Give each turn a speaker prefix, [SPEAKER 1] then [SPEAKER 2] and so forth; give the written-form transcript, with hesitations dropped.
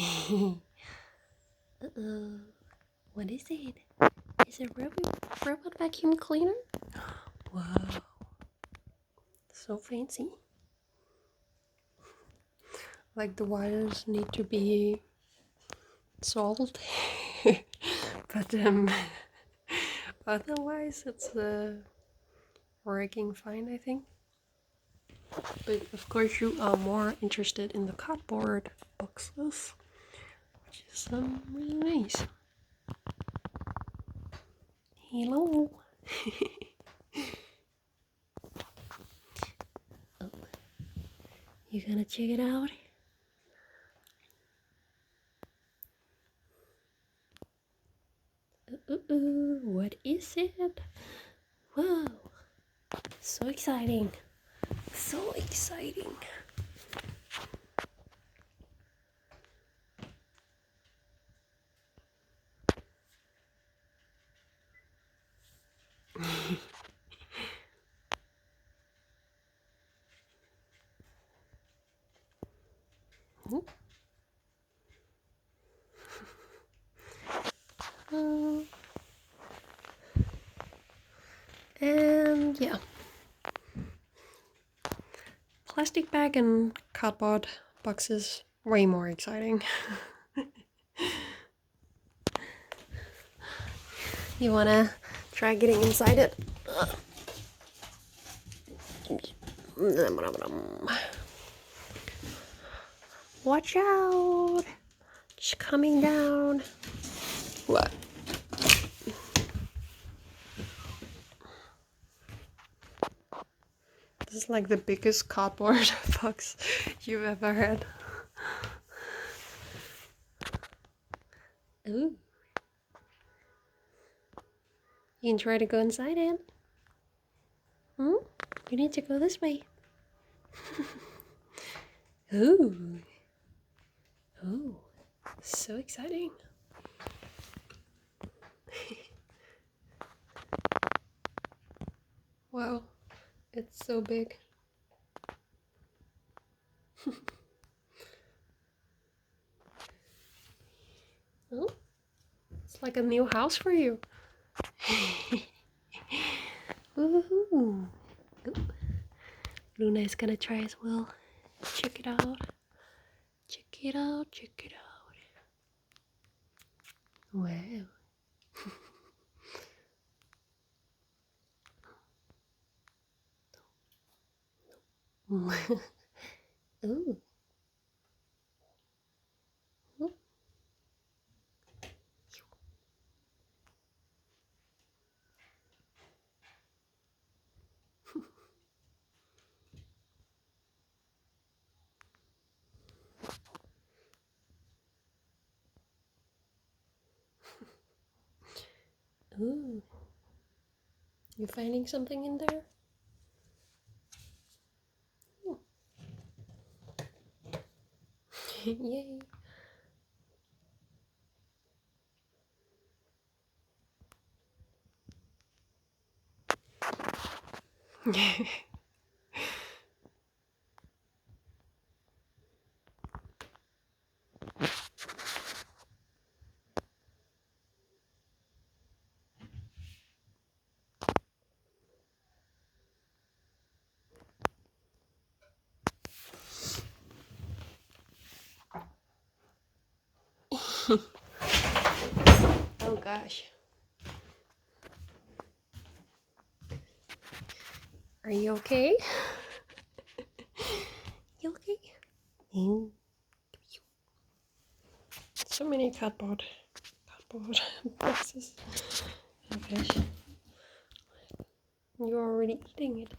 [SPEAKER 1] Uh-oh. What is it? Is it a robot vacuum cleaner? Wow. So fancy. Like the wires need to be solved. But otherwise it's working fine, I think. But of course you are more interested in the cardboard boxes, which is really nice. Hello. Oh, you gonna check it out? What is it? Whoa, so exciting. So exciting. And yeah, plastic bag and cardboard boxes way more exciting. You wanna try getting inside it? Watch out! It's coming down. What? This is like the biggest cardboard box you've ever had. Ooh. You can try to go inside it. Hmm? You need to go this way. Ooh. Oh. So exciting. Wow. It's so big. Oh. It's like a new house for you. Woohoo! Luna is gonna try as well. Check it out. Check it out. Check it out. Wow. Ooh. Ooh. Ooh. You finding something in there? Ooh. Yay. Oh gosh. Are you okay? You okay? So many cardboard boxes. Oh gosh. You're already eating it.